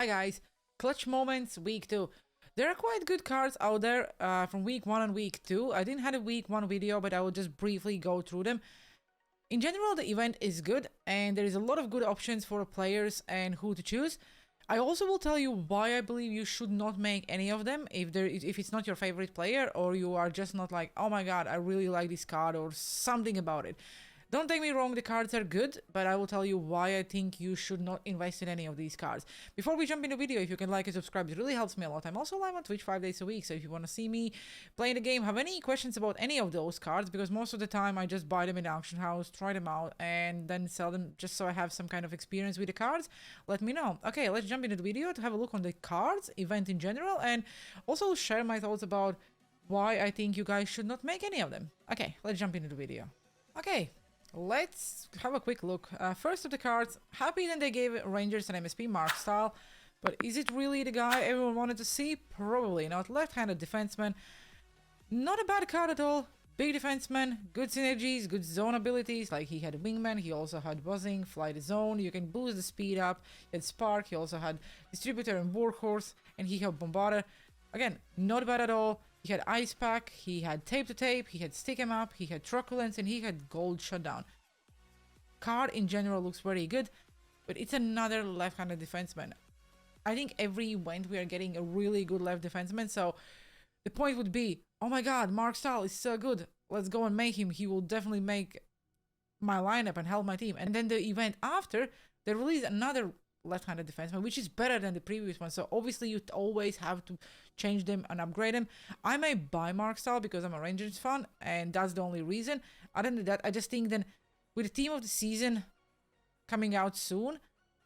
Hi guys, Clutch Moments Week 2. There are quite good cards out there from Week 1 and Week 2. I didn't have a Week 1 video, but I will just briefly go through them. In general, the event is good, and there is a lot of good options for players and who to choose. I also will tell you why I believe you should not make any of them if it's not your favorite player, or you are just not like, oh my god, I really like this card, or something about it. Don't take me wrong, the cards are good, but I will tell you why I think you should not invest in any of these cards. Before we jump into the video, if you can like and subscribe, it really helps me a lot. I'm also live on Twitch 5 days a week, so if you want to see me playing the game, have any questions about any of those cards, because most of the time I just buy them in the auction house, try them out, and then sell them just so I have some kind of experience with the cards, let me know. Okay, let's jump into the video to have a look on the cards, event in general, and also share my thoughts about why I think you guys should not make any of them. Okay, let's jump into the video. Okay. Let's have a quick look. First of the cards, happy that they gave Rangers an MSP Mark style, but is it really the guy everyone wanted to see? Probably not. Left-handed defenseman, not a bad card at all. Big defenseman, good synergies, good zone abilities, like he had wingman, he also had buzzing, fly the zone, you can boost the speed up, he had spark, he also had distributor and workhorse, and he had bombarder. Again, not bad at all. He had ice pack, he had tape to tape, he had stick 'em up, he had truculence, and he had gold shutdown. Card in general looks very good, but it's another left-handed defenseman. I think every event we are getting a really good left defenseman, so the point would be, oh my god, Mark Stahl is so good, let's go and make him, he will definitely make my lineup and help my team. And then the event after, they release another left-handed defenseman, which is better than the previous one, so obviously you always have to change them and upgrade them. I may buy Mark Stahl because I'm a Rangers fan, and that's the only reason. Other than that, I just think then with the team of the season coming out soon,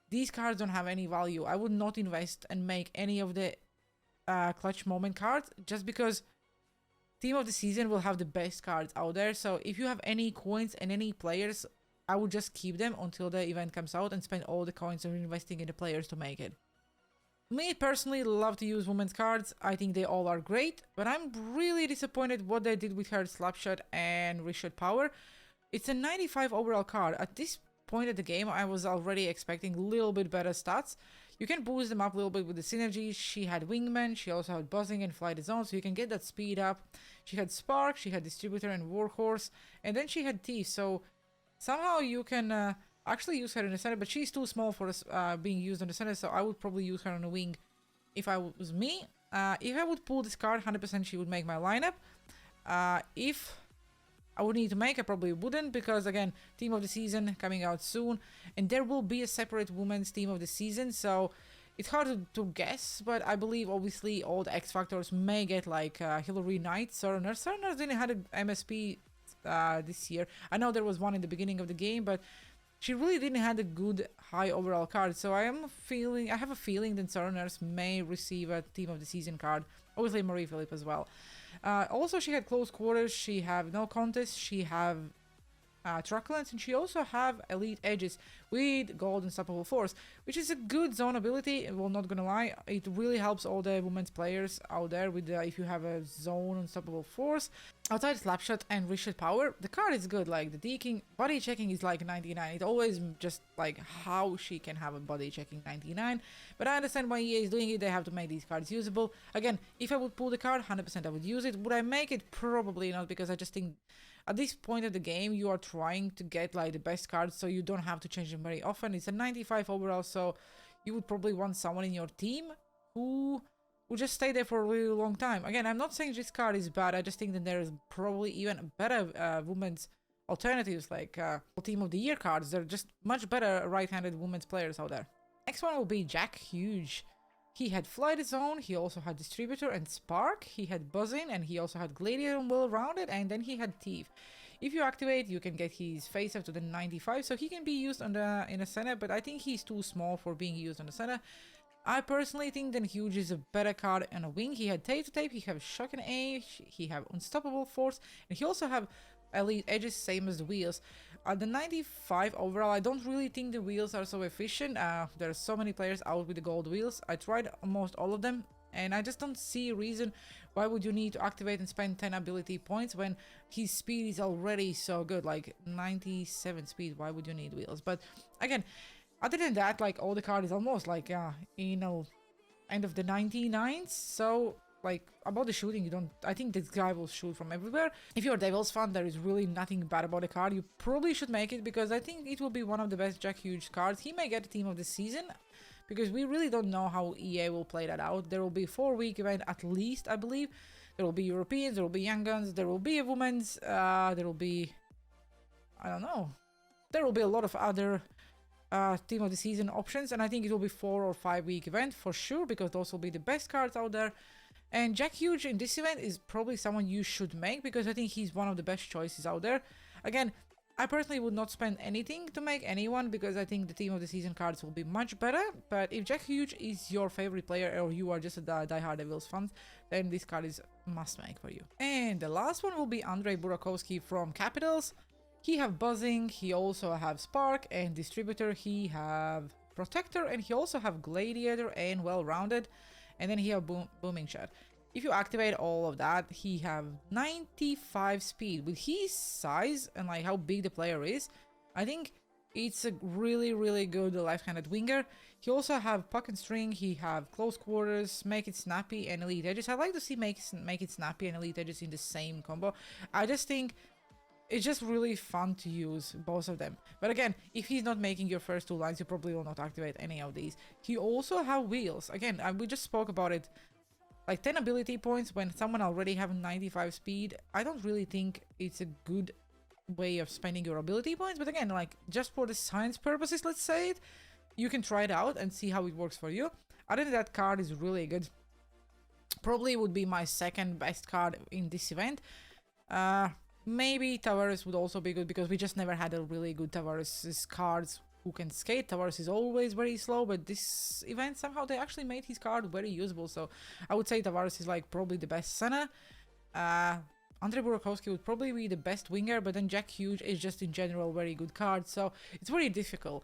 these cards don't have any value. I would not invest and make any of the clutch moment cards, just because team of the season will have the best cards out there. So if you have any coins and any players, I would just keep them until the event comes out and spend all the coins on investing in the players to make it. Me personally love to use women's cards. I think they all are great, but I'm really disappointed what they did with her Slapshot and Reshot Power. It's a 95 overall card. At this point of the game, I was already expecting a little bit better stats. You can boost them up a little bit with the synergies. She had wingman, she also had buzzing and fly the zone, so you can get that speed up. She had spark, she had distributor and workhorse, and then she had thief, so somehow you can actually use her in the center, but she's too small for being used on the center, so I would probably use her on the wing if I was me. If I would pull this card, 100% she would make my lineup. If I would need to make, I probably wouldn't, because again, team of the season coming out soon, and there will be a separate women's team of the season, so it's hard to guess, but I believe obviously all the X Factors may get like Hillary Knight, Surners. Surners didn't have an MSP this year. I know there was one in the beginning of the game, but she really didn't have a good high overall card, so I have a feeling that Surners may receive a team of the season card. Obviously Marie Philippe as well. Also she had close quarters, she have no contest, she have truculence, and she also have elite edges with gold unstoppable force, which is a good zone ability. Well, not gonna lie, it really helps all the women's players out there with if you have a zone unstoppable force. Outside Slapshot and Reshot Power, the card is good. Like the deking, body checking is like 99. It always just like how she can have a body checking 99, but I understand why EA is doing it. They have to make these cards usable. Again, if I would pull the card, 100% I would use it. Would I make it? Probably not, because I just think at this point of the game you are trying to get like the best cards, so you don't have to change them very often. It's a 95 overall, so you would probably want someone in your team who will just stay there for a really long time. Again, I'm not saying this card is bad, I just think that there is probably even better women's alternatives, like Team of the Year cards. They're just much better right-handed women's players out there. Next one will be Jack Hughes. He had Fly the Zone, he also had Distributor and Spark, he had Buzzing, and he also had Gladiator and Well-Rounded, and then he had Thief. If you activate, you can get his face up to the 95, so he can be used in the center, but I think he's too small for being used on the center. I personally think that Huge is a better card on a wing. He had tape to tape, he have shock and age, he have unstoppable force, and he also have elite edges, same as the wheels. The 95 overall, I don't really think the wheels are so efficient. There are so many players out with the gold wheels. I tried almost all of them, and I just don't see a reason why would you need to activate and spend 10 ability points when his speed is already so good, like 97 speed. Why would you need wheels? But again, Other than that, like, all the card is almost like, you know, end of the 99s. So, like, about the shooting, you don't... I think this guy will shoot from everywhere. If you're a Devils fan, there is really nothing bad about the card. You probably should make it, because I think it will be one of the best Jack Hughes cards. He may get the team of the season, because we really don't know how EA will play that out. There will be a 4-week event at least, I believe. There will be Europeans, there will be Young Guns, there will be a Women's, there will be... I don't know. There will be a lot of other team of the season options, and I think it will be 4 or 5 week event for sure, because those will be the best cards out there. And Jack Hughes in this event is probably someone you should make, because I think he's one of the best choices out there. Again, I personally would not spend anything to make anyone, because I think the team of the season cards will be much better. But if Jack Hughes is your favorite player, or you are just a die-hard Devils fan, then this card is must make for you. And the last one will be Borkowski from Capitals. He have Buzzing, he also have Spark and Distributor, he have Protector, and he also have Gladiator and Well-Rounded, and then he have Booming Shot. If you activate all of that, he have 95 speed. With his size and like how big the player is, I think it's a really good left-handed winger. He also have Puck and String, he have Close Quarters, Make It Snappy, and Elite Edges. I like to see Make It Snappy and Elite Edges in the same combo. I just think it's just really fun to use both of them. But again, if he's not making your first 2 lines, you probably will not activate any of these. He also have Wheels. Again, we just spoke about it. Like 10 ability points when someone already have 95 speed. I don't really think it's a good way of spending your ability points. But again, like, just for the science purposes, let's say it, you can try it out and see how it works for you. I think that card is really good. Probably would be my second best card in this event. Maybe Tavares would also be good, because we just never had a really good Tavares' cards who can skate. Tavares is always very slow, but this event somehow they actually made his card very usable. So I would say Tavares is like probably the best center. Borkowski would probably be the best winger, but then Jack Hughes is just in general very good card. So it's very difficult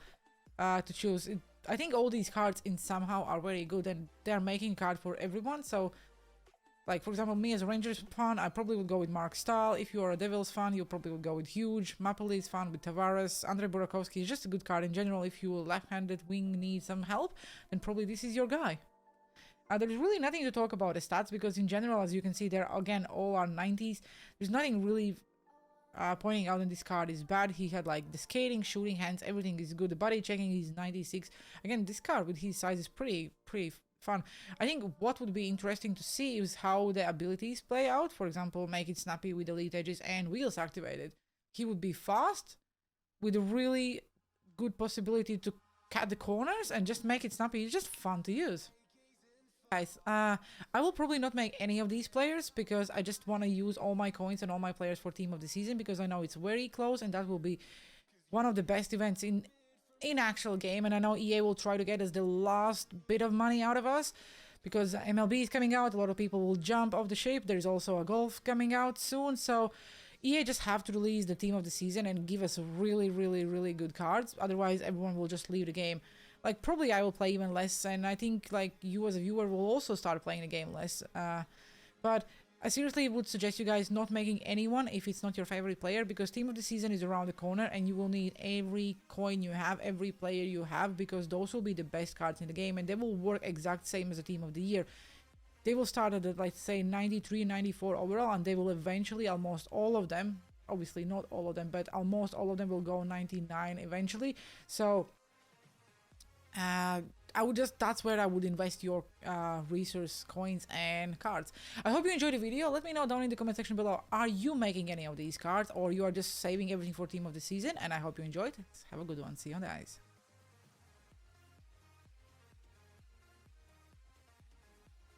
to choose. I think all these cards in somehow are very good, and they're making card for everyone. So, like, for example, me as a Rangers fan, I probably would go with Mark Stahl. If you are a Devils fan, you probably would go with Huge. Maple Leafs fan with Tavares. Borkowski is just a good card in general. If you left-handed wing need some help, then probably this is your guy. There is really nothing to talk about the stats, because in general, as you can see, they're again all are 90s. There's nothing really pointing out in this card is bad. He had like the skating, shooting, hands, everything is good. The body checking is 96. Again, this card with his size is pretty fun. I think what would be interesting to see is how the abilities play out. For example, Make It Snappy with Elite Edges and Wheels activated. He would be fast with a really good possibility to cut the corners, and just Make It Snappy is just fun to use. Guys, I will probably not make any of these players, because I just want to use all my coins and all my players for team of the season, because I know it's very close, and that will be one of the best events in actual game. And I know EA will try to get us the last bit of money out of us, because MLB is coming out. A lot of people will jump off the ship. There's also a golf coming out soon, so EA just have to release the team of the season and give us really good cards. Otherwise everyone will just leave the game. Like, probably I will play even less, and I think like you as a viewer will also start playing the game less. But I seriously would suggest you guys not making anyone if it's not your favorite player, because team of the season is around the corner, and you will need every coin you have, every player you have, because those will be the best cards in the game, and they will work exact same as the team of the year. They will start at, let's say, 93, 94 overall, and they will eventually, almost all of them, obviously not all of them, but almost all of them will go 99 eventually. So that's where I would invest your resource, coins and cards. I hope you enjoyed the video. Let me know down in the comment section below, are you making any of these cards, or you are just saving everything for team of the season? And I hope you enjoyed. Have a good one. See you on the ice.